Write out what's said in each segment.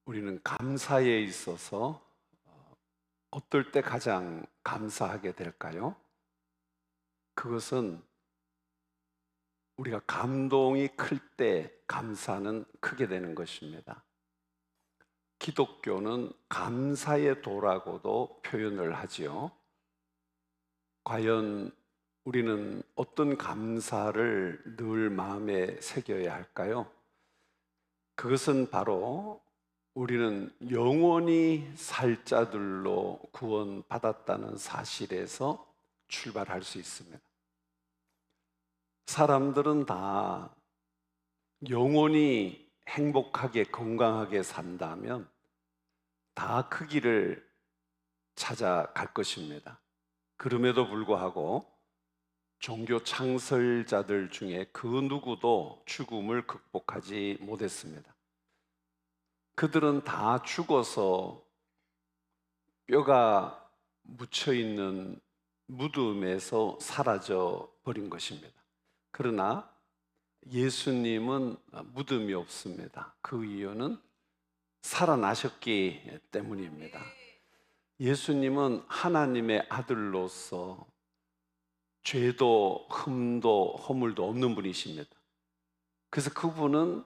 우리는 감사에 있어서 어떨 때 가장 감사하게 될까요? 그것은 우리가 감동이 클 때 감사는 크게 되는 것입니다. 기독교는 감사의 도라고도 표현을 하지요. 과연 우리는 어떤 감사를 늘 마음에 새겨야 할까요? 그것은 바로 우리는 영원히 살 자들로 구원받았다는 사실에서 출발할 수 있습니다. 사람들은 다 영원히 행복하게 건강하게 산다면 다 그 길을 찾아갈 것입니다. 그럼에도 불구하고 종교 창설자들 중에 그 누구도 죽음을 극복하지 못했습니다. 그들은 다 죽어서 뼈가 묻혀 있는 무덤에서 사라져 버린 것입니다. 그러나 예수님은 무덤이 없습니다. 그 이유는 살아나셨기 때문입니다. 예수님은 하나님의 아들로서 죄도 흠도 허물도 없는 분이십니다. 그래서 그분은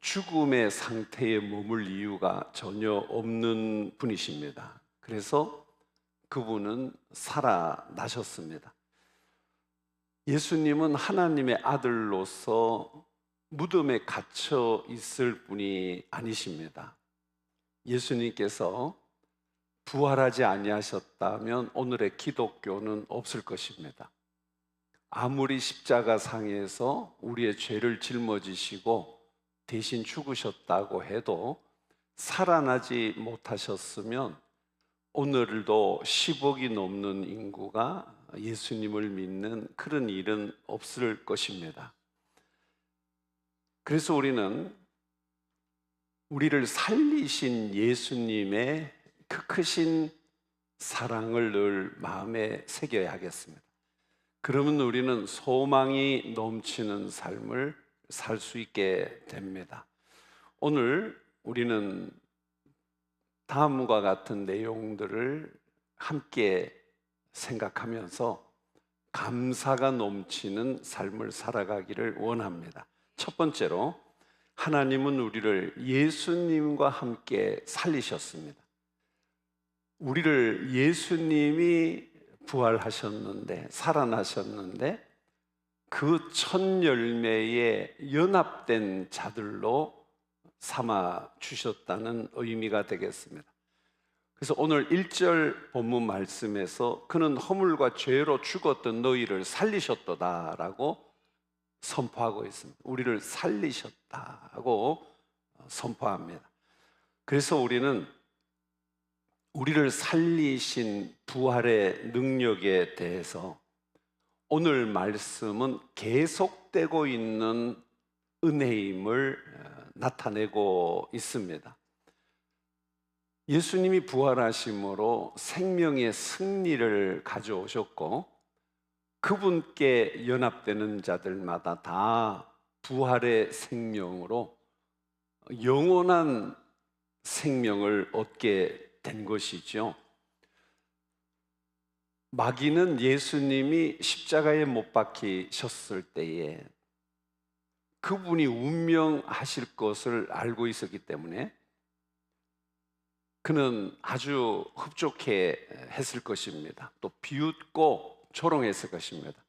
죽음의 상태에 머물 이유가 전혀 없는 분이십니다. 그래서 그분은 살아나셨습니다. 예수님은 하나님의 아들로서 무덤에 갇혀 있을 분이 아니십니다. 예수님께서 부활하지 아니하셨다면 오늘의 기독교는 없을 것입니다. 아무리 십자가 상에서 우리의 죄를 짊어지시고 대신 죽으셨다고 해도 살아나지 못하셨으면 오늘도 10억이 넘는 인구가 예수님을 믿는 그런 일은 없을 것입니다. 그래서 우리는 우리를 살리신 예수님의 그 크신 사랑을 늘 마음에 새겨야 하겠습니다. 그러면 우리는 소망이 넘치는 삶을 살 수 있게 됩니다. 오늘 우리는 다음과 같은 내용들을 함께 생각하면서 감사가 넘치는 삶을 살아가기를 원합니다. 첫 번째로, 하나님은 우리를 예수님과 함께 살리셨습니다. 우리를 예수님이 부활하셨는데, 살아나셨는데 그 첫 열매에 연합된 자들로 삼아 주셨다는 의미가 되겠습니다. 그래서 오늘 1절 본문 말씀에서 그는 허물과 죄로 죽었던 너희를 살리셨도다라고 선포하고 있습니다. 우리를 살리셨다고 선포합니다. 그래서 우리는 우리를 살리신 부활의 능력에 대해서 오늘 말씀은 계속되고 있는 은혜임을 나타내고 있습니다. 예수님이 부활하심으로 생명의 승리를 가져오셨고 그분께 연합되는 자들마다 다 부활의 생명으로 영원한 생명을 얻게 된 것이죠. 마귀는 예수님이 십자가에 못 박히셨을 때에 그분이 운명하실 것을 알고 있었기 때문에 그는 아주 흡족해 했을 것입니다. 또 비웃고 조롱했을 것입니다.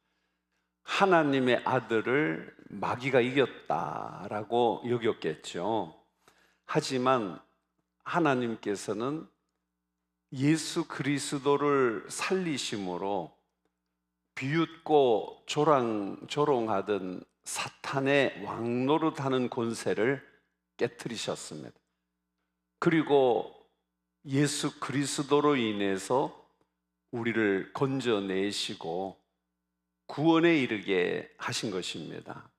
하나님의 아들을 마귀가 이겼다라고 여겼겠죠. 하지만 하나님께서는 예수 그리스도를 살리심으로 비웃고 조롱하던 사탄의 왕노릇하는 권세를 깨트리셨습니다. 그리고 예수 그리스도로 인해서 우리를 건져내시고 구원에 이르게 하신 것입니다.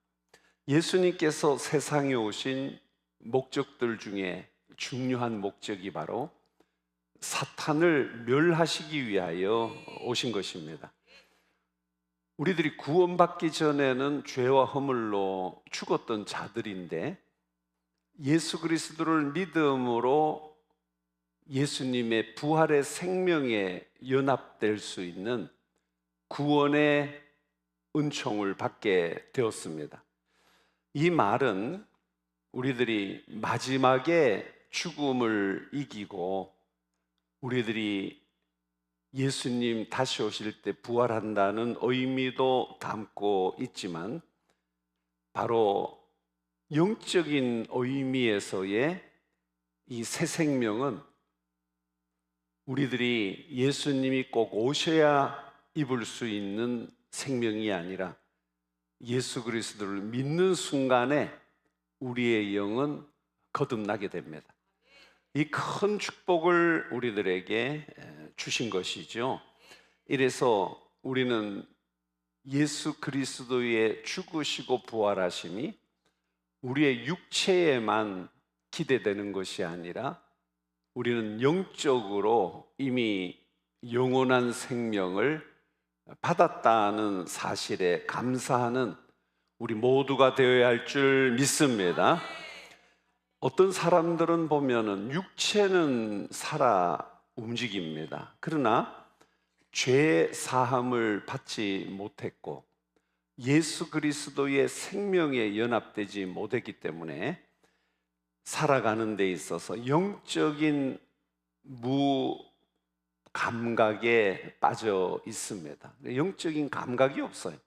예수님께서 세상에 오신 목적들 중에 중요한 목적이 바로 사탄을 멸하시기 위하여 오신 것입니다. 우리들이 구원받기 전에는 죄와 허물로 죽었던 자들인데 예수 그리스도를 믿음으로 예수님의 부활의 생명에 연합될 수 있는 구원의 은총을 받게 되었습니다. 이 말은 우리들이 마지막에 죽음을 이기고 우리들이 예수님 다시 오실 때 부활한다는 의미도 담고 있지만, 바로 영적인 의미에서의 이 새 생명은 우리들이 예수님이 꼭 오셔야 입을 수 있는 생명이 아니라 예수 그리스도를 믿는 순간에 우리의 영은 거듭나게 됩니다. 이 큰 축복을 우리들에게 주신 것이죠. 이래서 우리는 예수 그리스도의 죽으시고 부활하심이 우리의 육체에만 기대되는 것이 아니라 우리는 영적으로 이미 영원한 생명을 받았다는 사실에 감사하는 우리 모두가 되어야 할 줄 믿습니다. 어떤 사람들은 보면은 육체는 살아 움직입니다. 그러나 죄 사함을 받지 못했고 예수 그리스도의 생명에 연합되지 못했기 때문에 살아가는 데 있어서 영적인 무감각에 빠져 있습니다. 영적인 감각이 없어요.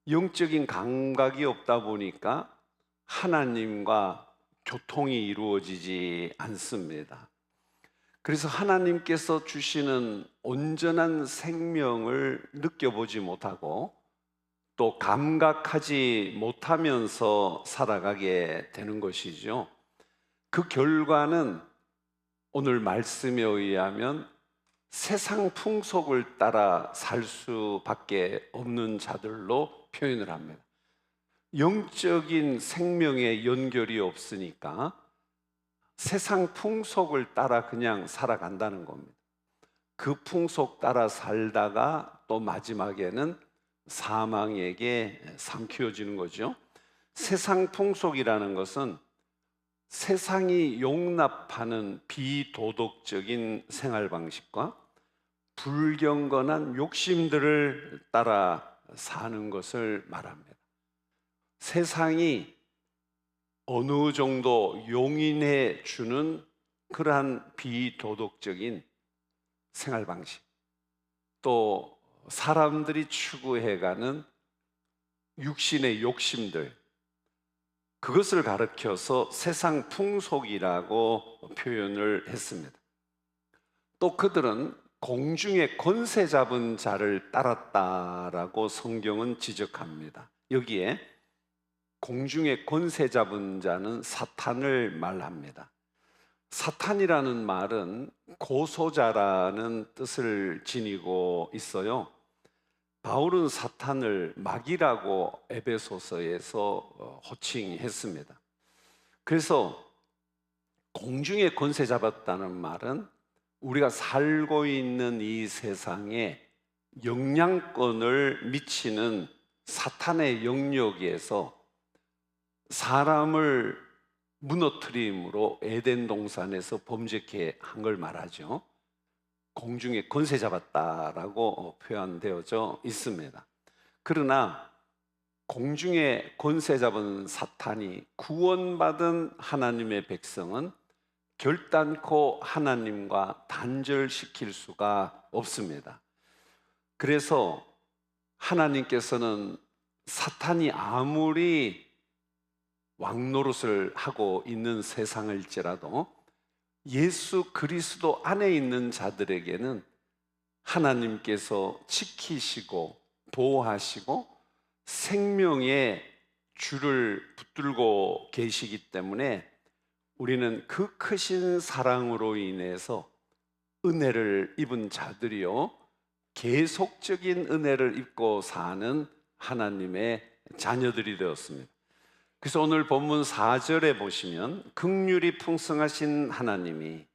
영적인 감각이 없다 보니까 하나님과 교통이 이루어지지 않습니다. 그래서 하나님께서 주시는 온전한 생명을 느껴보지 못하고 또 감각하지 못하면서 살아가게 되는 것이죠. 그 결과는 오늘 말씀에 의하면 세상 풍속을 따라 살 수밖에 없는 자들로 표현을 합니다. 영적인 생명에 연결이 없으니까 세상 풍속을 따라 그냥 살아간다는 겁니다. 그 풍속 따라 살다가 또 마지막에는 사망에게 삼키워지는 거죠. 세상 풍속이라는 것은 세상이 용납하는 비도덕적인 생활 방식과 불경건한 욕심들을 따라 사는 것을 말합니다. 세상이 어느 정도 용인해 주는 그러한 비도덕적인 생활 방식, 또 사람들이 추구해가는 육신의 욕심들, 그것을 가르쳐서 세상 풍속이라고 표현을 했습니다. 또 그들은 공중의 권세 잡은 자를 따랐다라고 성경은 지적합니다. 여기에 공중의 권세 잡은 자는 사탄을 말합니다. 사탄이라는 말은 고소자라는 뜻을 지니고 있어요. 바울은 사탄을 마귀라고 에베소서에서 호칭했습니다. 그래서 공중의 권세 잡았다는 말은 우리가 살고 있는 이 세상에 영향권을 미치는 사탄의 영역에서 사람을 무너뜨림으로 에덴 동산에서 범죄케 한 걸 말하죠. 공중에 권세 잡았다라고 표현되어져 있습니다. 그러나 공중에 권세 잡은 사탄이 구원받은 하나님의 백성은 결단코 하나님과 단절시킬 수가 없습니다. 그래서 하나님께서는 사탄이 아무리 왕노릇을 하고 있는 세상일지라도 예수 그리스도 안에 있는 자들에게는 하나님께서 지키시고 보호하시고 생명의 줄을 붙들고 계시기 때문에 우리는 그 크신 사랑으로 인해서 은혜를 입은 자들이요, 계속적인 은혜를 입고 사는 하나님의 자녀들이 되었습니다. 그래서 오늘 본문 4절에 보시면 긍휼이 풍성하신 하나님이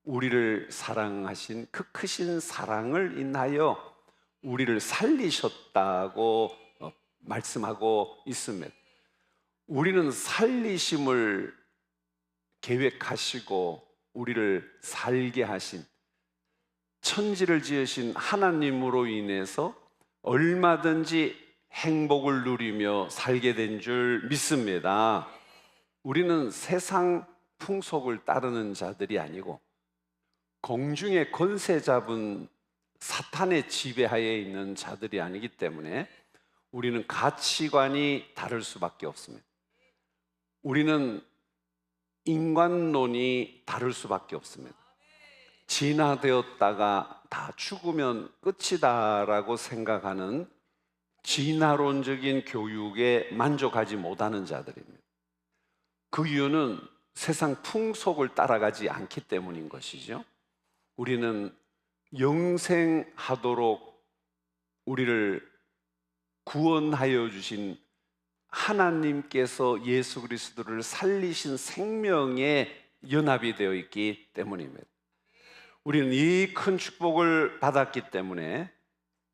우리를 사랑하신 그 크신 사랑을 인하여 우리를 살리셨다고 말씀하고 있습니다. 우리는 살리심을 계획하시고 우리를 살게 하신, 천지를 지으신 하나님으로 인해서 얼마든지 행복을 누리며 살게 된 줄 믿습니다. 우리는 세상 풍속을 따르는 자들이 아니고 공중의 권세 잡은 사탄의 지배하에 있는 자들이 아니기 때문에 우리는 가치관이 다를 수밖에 없습니다. 우리는 인간론이 다를 수밖에 없습니다. 진화되었다가 다 죽으면 끝이다라고 생각하는 진화론적인 교육에 만족하지 못하는 자들입니다. 그 이유는 세상 풍속을 따라가지 않기 때문인 것이죠. 우리는 영생하도록 우리를 구원하여 주신 하나님께서 예수 그리스도를 살리신 생명에 연합이 되어 있기 때문입니다. 우리는 이 큰 축복을 받았기 때문에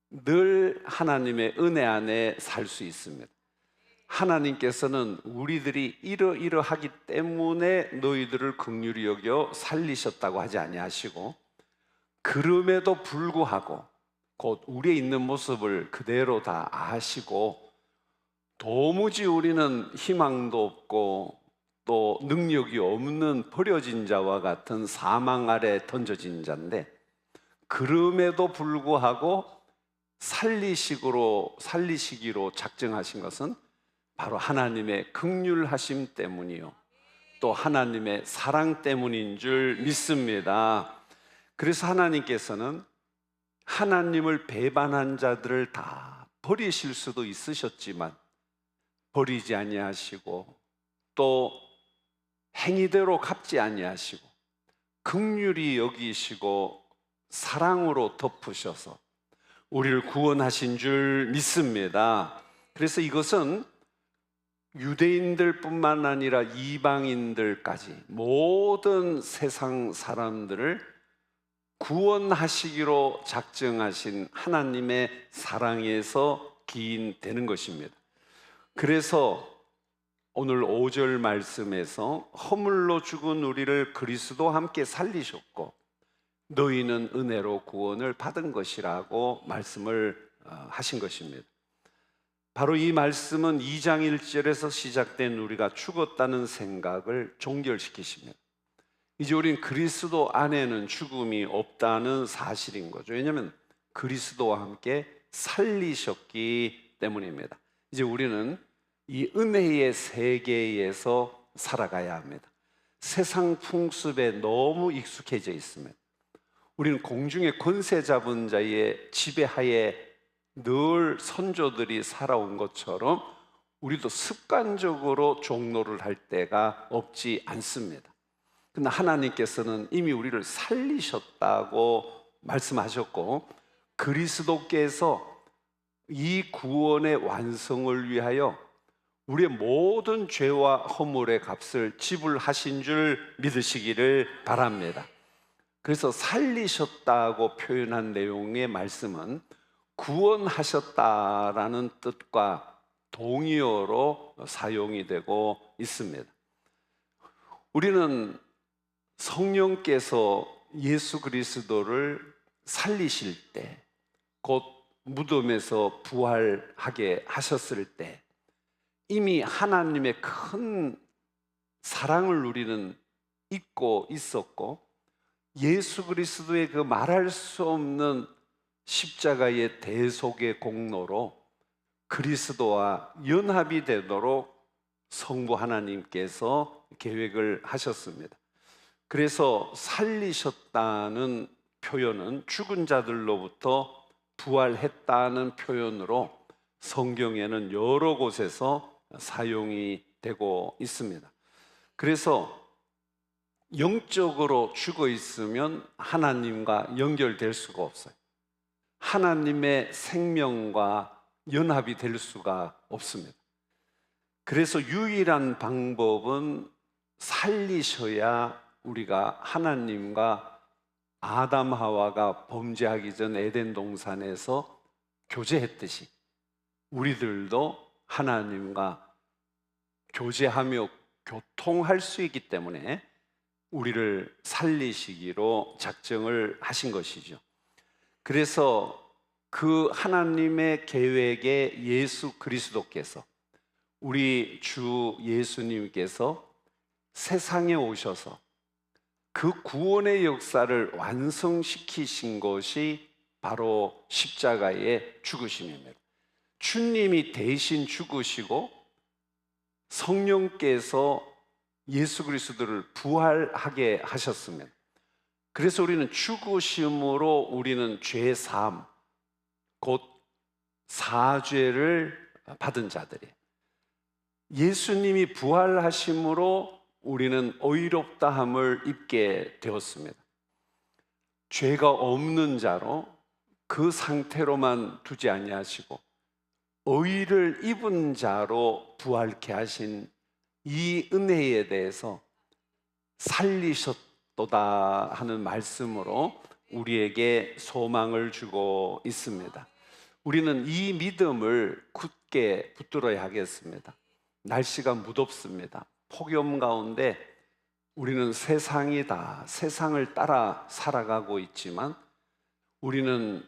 늘 하나님의 은혜 안에 살 수 있습니다. 하나님께서는 우리들이 이러이러하기 때문에 너희들을 긍휼히 여겨 살리셨다고 하지 아니하시고, 그럼에도 불구하고 곧 우리에 있는 모습을 그대로 다 아시고, 도무지 우리는 희망도 없고 또 능력이 없는 버려진 자와 같은 사망 아래 던져진 자인데, 그럼에도 불구하고 살리시기로 작정하신 것은 바로 하나님의 긍휼하심 때문이요, 또 하나님의 사랑 때문인 줄 믿습니다. 그래서 하나님께서는 하나님을 배반한 자들을 다 버리실 수도 있으셨지만 버리지 아니하시고, 또 행위대로 갚지 아니하시고 긍휼히 여기시고 사랑으로 덮으셔서 우리를 구원하신 줄 믿습니다. 그래서 이것은 유대인들뿐만 아니라 이방인들까지 모든 세상 사람들을 구원하시기로 작정하신 하나님의 사랑에서 기인되는 것입니다. 그래서 오늘 5절 말씀에서 허물로 죽은 우리를 그리스도와 함께 살리셨고 너희는 은혜로 구원을 받은 것이라고 말씀을 하신 것입니다. 바로 이 말씀은 2장 1절에서 시작된 우리가 죽었다는 생각을 종결시키십니다. 이제 우린 그리스도 안에는 죽음이 없다는 사실인 거죠. 왜냐하면 그리스도와 함께 살리셨기 때문입니다. 이제 우리는 이 은혜의 세계에서 살아가야 합니다. 세상 풍습에 너무 익숙해져 있습니다. 우리는 공중의 권세 잡은 자의 지배하에 늘 선조들이 살아온 것처럼 우리도 습관적으로 종노를 할 때가 없지 않습니다. 그러나 하나님께서는 이미 우리를 살리셨다고 말씀하셨고, 그리스도께서 이 구원의 완성을 위하여 우리의 모든 죄와 허물의 값을 지불하신 줄 믿으시기를 바랍니다. 그래서 살리셨다고 표현한 내용의 말씀은 구원하셨다라는 뜻과 동의어로 사용이 되고 있습니다. 우리는 성령께서 예수 그리스도를 살리실 때, 곧 무덤에서 부활하게 하셨을 때 이미 하나님의 큰 사랑을 우리는 잊고 있었고, 예수 그리스도의 그 말할 수 없는 십자가의 대속의 공로로 그리스도와 연합이 되도록 성부 하나님께서 계획을 하셨습니다. 그래서 살리셨다는 표현은 죽은 자들로부터 부활했다는 표현으로 성경에는 여러 곳에서 사용이 되고 있습니다. 그래서 영적으로 죽어 있으면 하나님과 연결될 수가 없어요. 하나님의 생명과 연합이 될 수가 없습니다. 그래서 유일한 방법은 살리셔야 우리가 하나님과 아담 하와가 범죄하기 전 에덴 동산에서 교제했듯이 우리들도 하나님과 교제하며 교통할 수 있기 때문에 우리를 살리시기로 작정을 하신 것이죠. 그래서 그 하나님의 계획에 예수 그리스도께서, 우리 주 예수님께서 세상에 오셔서 그 구원의 역사를 완성시키신 것이 바로 십자가의 죽으심입니다. 주님이 대신 죽으시고 성령께서 예수 그리스도를 부활하게 하셨습니다. 그래서 우리는 죽으심으로 우리는 죄 사함, 곧 사죄를 받은 자들이에요. 예수님이 부활하심으로 우리는 의롭다함을 입게 되었습니다. 죄가 없는 자로 그 상태로만 두지 아니하시고 의를 입은 자로 부활케 하신 이 은혜에 대해서 살리셨도다 하는 말씀으로 우리에게 소망을 주고 있습니다. 우리는 이 믿음을 굳게 붙들어야 하겠습니다. 날씨가 무덥습니다. 폭염 가운데 우리는 세상이다, 세상을 따라 살아가고 있지만 우리는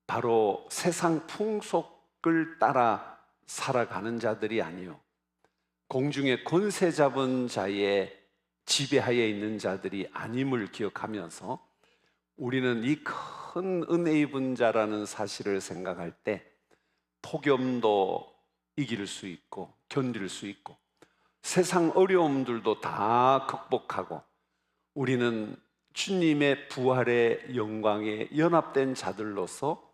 바로 세상 풍속을 따라 살아가는 자들이 아니요, 공중의 권세 잡은 자의 지배하에 있는 자들이 아님을 기억하면서 우리는 이 큰 은혜 입은 자라는 사실을 생각할 때 폭염도 이길 수 있고 견딜 수 있고 세상 어려움들도 다 극복하고 우리는 주님의 부활의 영광에 연합된 자들로서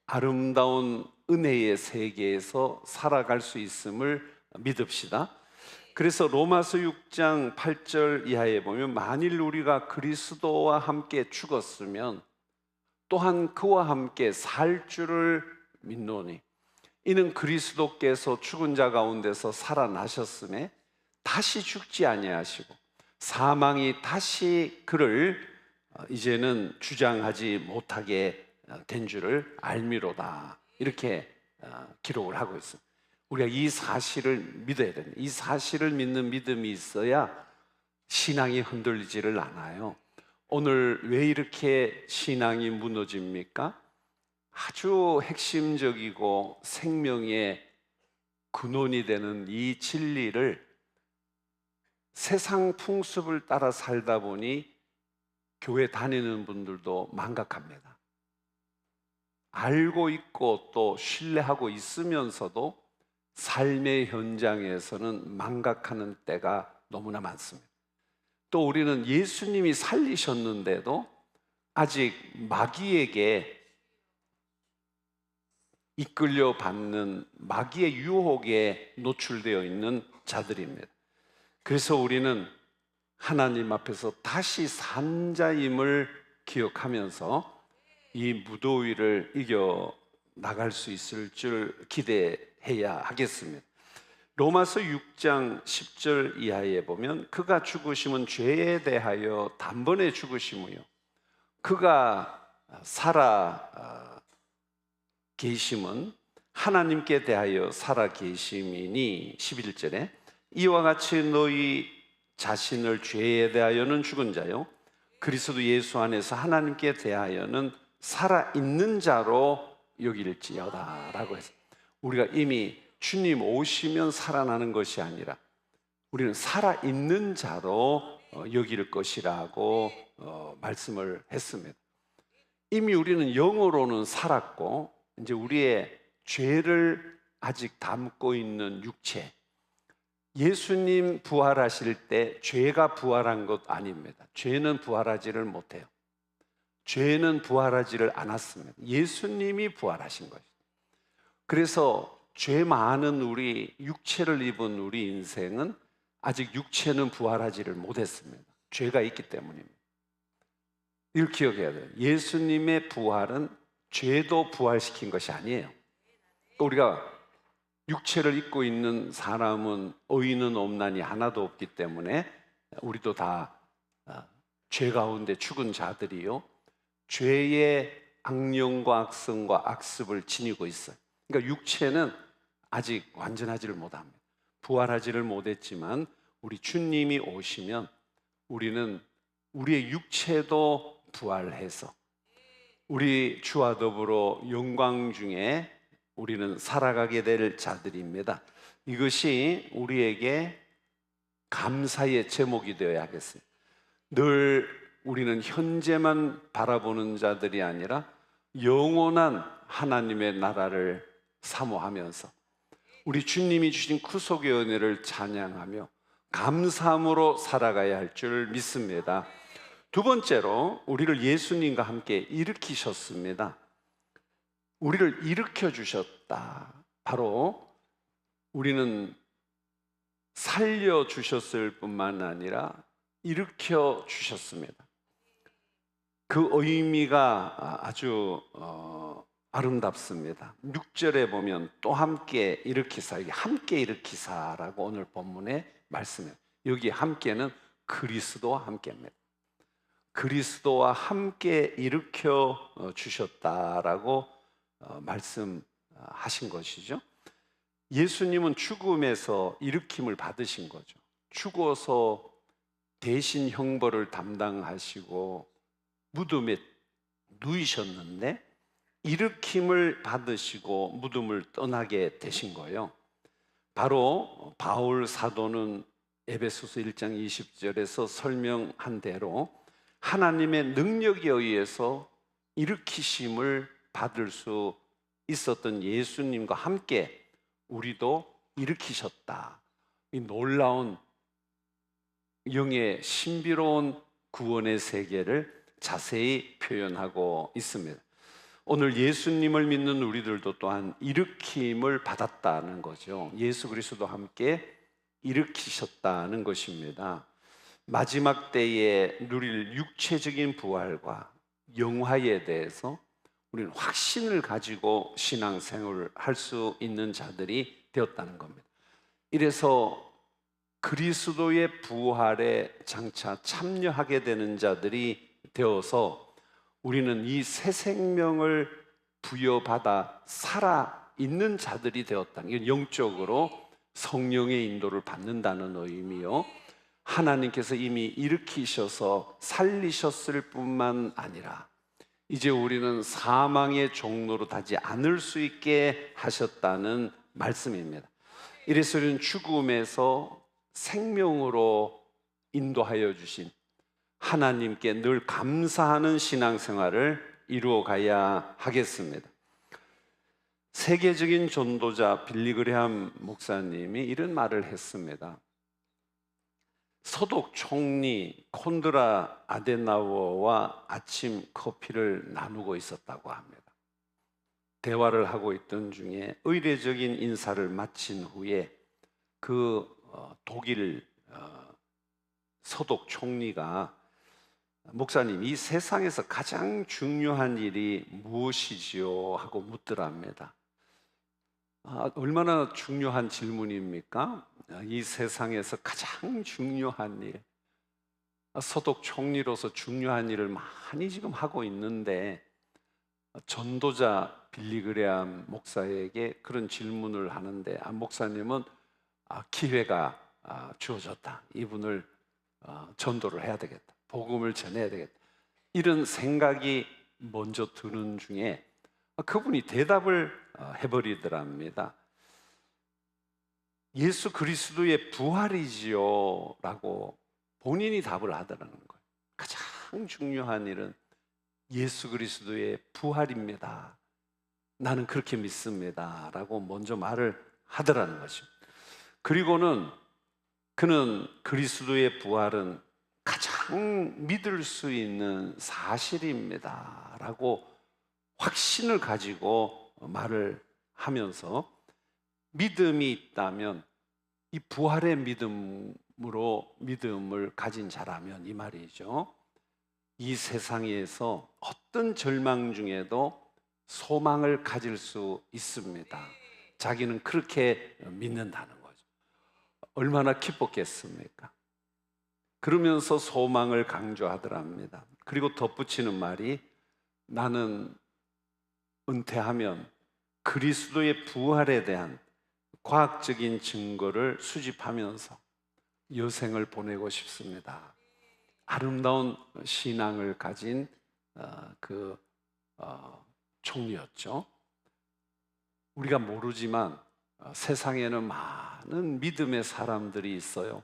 아름다운 은혜의 세계에서 살아갈 수 있음을 믿읍시다. 그래서 로마서 6장 8절 이하에 보면 만일 우리가 그리스도와 함께 죽었으면 또한 그와 함께 살 줄을 믿노니 이는 그리스도께서 죽은 자 가운데서 살아나셨음에 다시 죽지 아니하시고 사망이 다시 그를 이제는 주장하지 못하게 된 줄을 알미로다. 이렇게 기록을 하고 있습니다. 우리가 이 사실을 믿어야 됩니다. 이 사실을 믿는 믿음이 있어야 신앙이 흔들리지를 않아요. 오늘 왜 이렇게 신앙이 무너집니까? 아주 핵심적이고 생명의 근원이 되는 이 진리를 세상 풍습을 따라 살다 보니 교회 다니는 분들도 망각합니다. 알고 있고 또 신뢰하고 있으면서도 삶의 현장에서는 망각하는 때가 너무나 많습니다. 또 우리는 예수님이 살리셨는데도 아직 마귀에게 이끌려 받는 마귀의 유혹에 노출되어 있는 자들입니다. 그래서 우리는 하나님 앞에서 다시 산 자임을 기억하면서 이 무더위를 이겨 나갈 수 있을 줄 기대해야 하겠습니다. 로마서 6장 10절 이하에 보면 그가 죽으심은 죄에 대하여 단번에 죽으심이요 그가 살아 계심은 하나님께 대하여 살아 계심이니 11절에 이와 같이 너희 자신을 죄에 대하여는 죽은 자요 그리스도 예수 안에서 하나님께 대하여는 살아있는 자로 여길지어다 라고 해서 우리가 이미 주님 오시면 살아나는 것이 아니라 우리는 살아있는 자로 여길 것이라고 말씀을 했습니다. 이미 우리는 영으로는 살았고 이제 우리의 죄를 아직 담고 있는 육체, 예수님 부활하실 때 죄가 부활한 것 아닙니다. 죄는 부활하지를 못해요. 죄는 부활하지를 않았습니다. 예수님이 부활하신 것이죠. 그래서 죄 많은 우리 육체를 입은 우리 인생은 아직 육체는 부활하지를 못했습니다. 죄가 있기 때문입니다. 이걸 기억해야 돼요. 예수님의 부활은 죄도 부활시킨 것이 아니에요. 우리가 육체를 입고 있는 사람은 의인은 없나니 하나도 없기 때문에 우리도 다 죄 가운데 죽은 자들이요 죄의 악령과 악성과 악습을 지니고 있어요. 그러니까 육체는 아직 완전하지를 못합니다. 부활하지를 못했지만 우리 주님이 오시면 우리는 우리의 육체도 부활해서 우리 주와 더불어 영광 중에 우리는 살아가게 될 자들입니다. 이것이 우리에게 감사의 제목이 되어야 하겠습니다. 늘 우리는 현재만 바라보는 자들이 아니라 영원한 하나님의 나라를 사모하면서 우리 주님이 주신 구속의 은혜를 찬양하며 감사함으로 살아가야 할 줄 믿습니다. 두 번째로 우리를 예수님과 함께 일으키셨습니다. 우리를 일으켜 주셨다. 바로 우리는 살려 주셨을 뿐만 아니라 일으켜 주셨습니다. 그 의미가 아주 아름답습니다. 6절에 보면 또 함께 일으키사, 이게 함께 일으키사라고 오늘 본문에 말씀해요. 여기 함께는 그리스도와 함께입니다. 그리스도와 함께 일으켜 주셨다라고 말씀하신 것이죠. 예수님은 죽음에서 일으킴을 받으신 거죠. 죽어서 대신 형벌을 담당하시고 무덤에 누이셨는데 일으킴을 받으시고 무덤을 떠나게 되신 거예요. 바로 바울 사도는 에베소서 1장 20절에서 설명한 대로 하나님의 능력에 의해서 일으키심을 받을 수 있었던 예수님과 함께 우리도 일으키셨다. 이 놀라운 영의 신비로운 구원의 세계를 자세히 표현하고 있습니다. 오늘 예수님을 믿는 우리들도 또한 일으킴을 받았다는 거죠. 예수 그리스도와 함께 일으키셨다는 것입니다. 마지막 때에 누릴 육체적인 부활과 영화에 대해서 우리는 확신을 가지고 신앙생활을 할 수 있는 자들이 되었다는 겁니다. 이래서 그리스도의 부활에 장차 참여하게 되는 자들이 되어서 우리는 이 새 생명을 부여받아 살아있는 자들이 되었다는, 이건 영적으로 성령의 인도를 받는다는 의미요, 하나님께서 이미 일으키셔서 살리셨을 뿐만 아니라 이제 우리는 사망의 종로로 가지 않을 수 있게 하셨다는 말씀입니다. 이래서 우리는 죽음에서 생명으로 인도하여 주신 하나님께 늘 감사하는 신앙생활을 이루어가야 하겠습니다. 세계적인 전도자 빌리 그레함 목사님이 이런 말을 했습니다. 서독 총리 콘드라 아데나워와 아침 커피를 나누고 있었다고 합니다. 대화를 하고 있던 중에 의례적인 인사를 마친 후에 그 독일 서독 총리가 목사님, 이 세상에서 가장 중요한 일이 무엇이지요? 하고 묻더랍니다. 얼마나 중요한 질문입니까? 이 세상에서 가장 중요한 일, 서독 총리로서 중요한 일을 많이 지금 하고 있는데 전도자 빌리 그레함 목사에게 그런 질문을 하는데 목사님은 기회가 주어졌다. 이분을 전도를 해야 되겠다. 복음을 전해야 되겠다. 이런 생각이 먼저 드는 중에 그분이 대답을 해버리더랍니다. 예수 그리스도의 부활이지요 라고 본인이 답을 하더라는 거예요. 가장 중요한 일은 예수 그리스도의 부활입니다. 나는 그렇게 믿습니다 라고 먼저 말을 하더라는 거죠. 그리고는 그는 그리스도의 부활은 가장 믿을 수 있는 사실입니다 라고 확신을 가지고 말을 하면서 믿음이 있다면 이 부활의 믿음으로 믿음을 가진 자라면, 이 말이죠, 이 세상에서 어떤 절망 중에도 소망을 가질 수 있습니다. 자기는 그렇게 믿는다는 거죠. 얼마나 기뻤겠습니까? 그러면서 소망을 강조하더랍니다. 그리고 덧붙이는 말이, 나는 은퇴하면 그리스도의 부활에 대한 과학적인 증거를 수집하면서 여생을 보내고 싶습니다. 아름다운 신앙을 가진 그 총리였죠. 우리가 모르지만 세상에는 많은 믿음의 사람들이 있어요.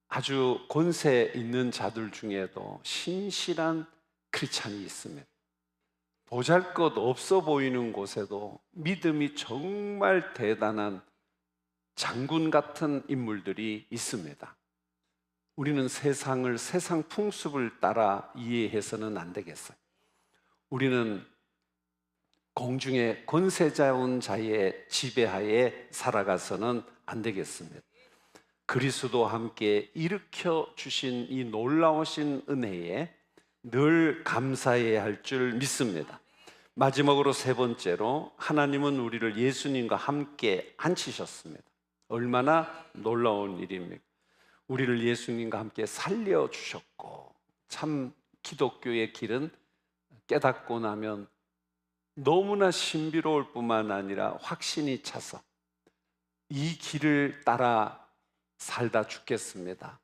아주 권세 있는 자들 중에도 신실한 크리스찬이 있습니다. 보잘것 없어 보이는 곳에도 믿음이 정말 대단한 장군 같은 인물들이 있습니다. 우리는 세상을, 세상 풍습을 따라 이해해서는 안 되겠어요. 우리는 공중의 권세자운 자의 지배하에 살아가서는 안 되겠습니다. 그리스도와 함께 일으켜 주신 이 놀라우신 은혜에 늘 감사해야 할 줄 믿습니다. 마지막으로 세 번째로, 하나님은 우리를 예수님과 함께 앉히셨습니다. 얼마나 놀라운 일입니까? 우리를 예수님과 함께 살려주셨고, 참 기독교의 길은 깨닫고 나면 너무나 신비로울 뿐만 아니라 확신이 차서 이 길을 따라 살다 죽겠습니다.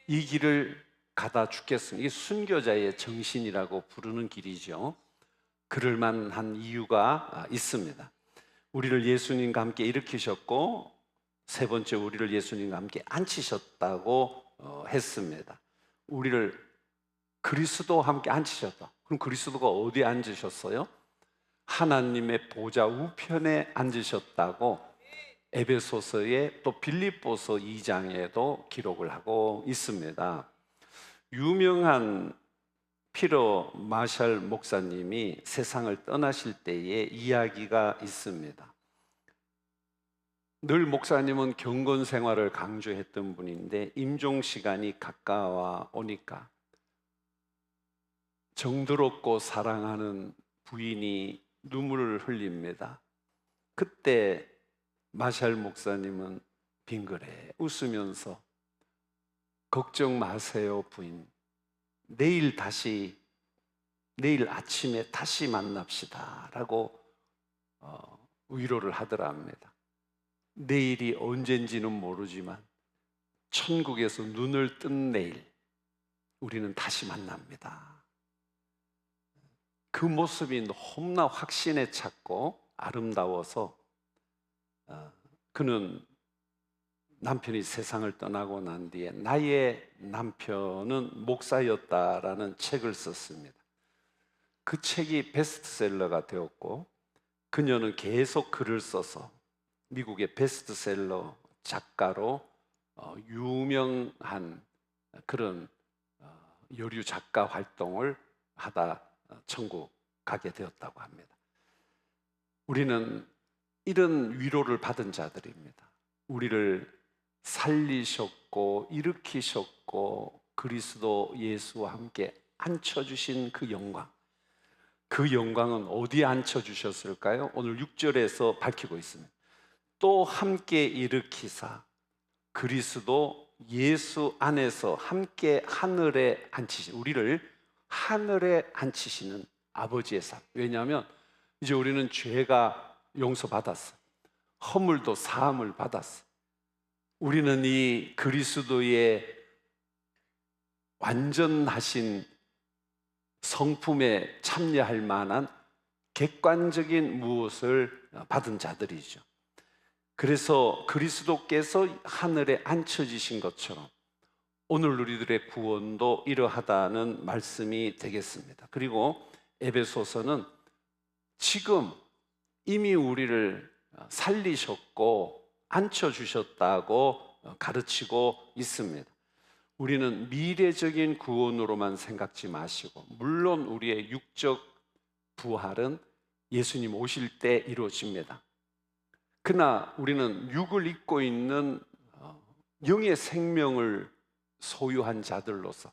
이 길을 가다 죽겠습니다. 이게 순교자의 정신이라고 부르는 길이죠. 그럴 만한 이유가 있습니다. 우리를 예수님과 함께 일으키셨고, 세 번째, 우리를 예수님과 함께 앉히셨다고 했습니다. 우리를 그리스도와 함께 앉히셨다. 그럼 그리스도가 어디에 앉으셨어요? 하나님의 보좌 우편에 앉으셨다고 에베소서에 또 빌립보서 2장에도 기록을 하고 있습니다. 유명한 피터 마샬 목사님이 세상을 떠나실 때의 이야기가 있습니다. 늘 목사님은 경건 생활을 강조했던 분인데 임종 시간이 가까워 오니까 정들었고 사랑하는 부인이 눈물을 흘립니다. 그때 마샬 목사님은 빙그레 웃으면서 걱정 마세요 부인, 내일 아침에 다시 만납시다 라고 위로를 하더랍니다. 내일이 언젠지는 모르지만 천국에서 눈을 뜬 내일 우리는 다시 만납니다. 그 모습이 너무나 확신에 찼고 아름다워서 그는 남편이 세상을 떠나고 난 뒤에 나의 남편은 목사였다라는 책을 썼습니다. 그 책이 베스트셀러가 되었고, 그녀는 계속 글을 써서 미국의 베스트셀러 작가로 유명한 그런 여류 작가 활동을 하다 천국 가게 되었다고 합니다. 우리는 이런 위로를 받은 자들입니다. 우리를 살리셨고 일으키셨고 그리스도 예수와 함께 앉혀주신 그 영광, 그 영광은 어디에 앉혀주셨을까요? 오늘 6절에서 밝히고 있습니다. 또 함께 일으키사 그리스도 예수 안에서 함께 하늘에 앉히신, 우리를 하늘에 앉히시는 아버지의 삶. 왜냐하면 이제 우리는 죄가 용서받았어, 허물도 사함을 받았어. 우리는 이 그리스도의 완전하신 성품에 참여할 만한 객관적인 무엇을 받은 자들이죠. 그래서 그리스도께서 하늘에 앉혀지신 것처럼 오늘 우리들의 구원도 이러하다는 말씀이 되겠습니다. 그리고 에베소서는 지금 이미 우리를 살리셨고 앉혀주셨다고 가르치고 있습니다. 우리는 미래적인 구원으로만 생각지 마시고, 물론 우리의 육적 부활은 예수님 오실 때 이루어집니다. 그러나 우리는 육을 입고 있는 영의 생명을 소유한 자들로서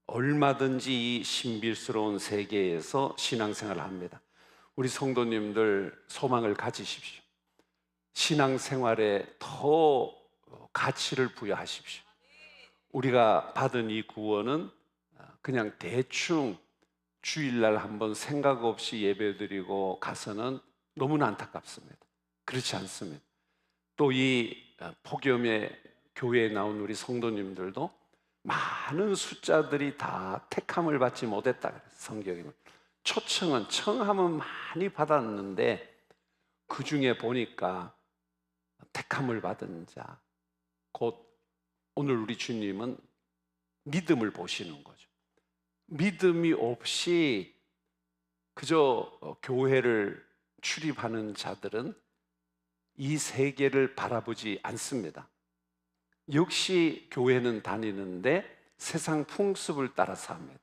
얼마든지 이 신비스러운 세계에서 신앙생활을 합니다. 우리 성도님들 소망을 가지십시오. 신앙생활에 더 가치를 부여하십시오. 우리가 받은 이 구원은 그냥 대충 주일날 한번 생각 없이 예배드리고 가서는 너무나 안타깝습니다. 그렇지 않습니다. 또 이 폭염에 교회에 나온 우리 성도님들도 많은 숫자들이 다 택함을 받지 못했다 그랬어요. 성경에는 초청은 청함은 많이 받았는데 그 중에 보니까 택함을 받은 자, 곧 오늘 우리 주님은 믿음을 보시는 거죠. 믿음이 없이 그저 교회를 출입하는 자들은 이 세계를 바라보지 않습니다. 역시 교회는 다니는데 세상 풍습을 따라서 합니다.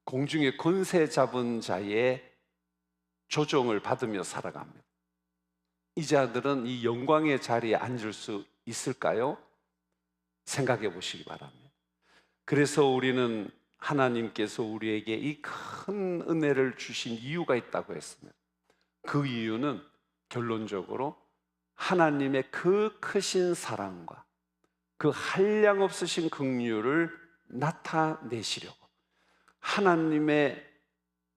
공중에 권세 잡은 자의 조종을 받으며 살아갑니다. 이 자들은 이 영광의 자리에 앉을 수 있을까요? 생각해 보시기 바랍니다. 그래서 우리는 하나님께서 우리에게 이 큰 은혜를 주신 이유가 있다고 했습니다. 그 이유는 결론적으로 하나님의 그 크신 사랑과 그 한량없으신 긍휼을 나타내시려고, 하나님의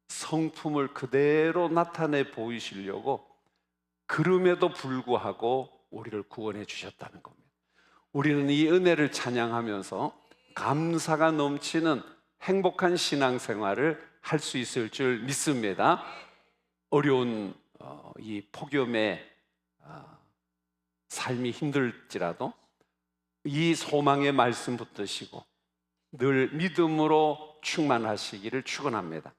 성품을 그대로 나타내 보이시려고 그럼에도 불구하고 우리를 구원해 주셨다는 겁니다. 우리는 이 은혜를 찬양하면서 감사가 넘치는 행복한 신앙생활을 할 수 있을 줄 믿습니다. 어려운 이 폭염의 삶이 힘들지라도 이 소망의 말씀 붙드시고 늘 믿음으로 충만하시기를 축원합니다.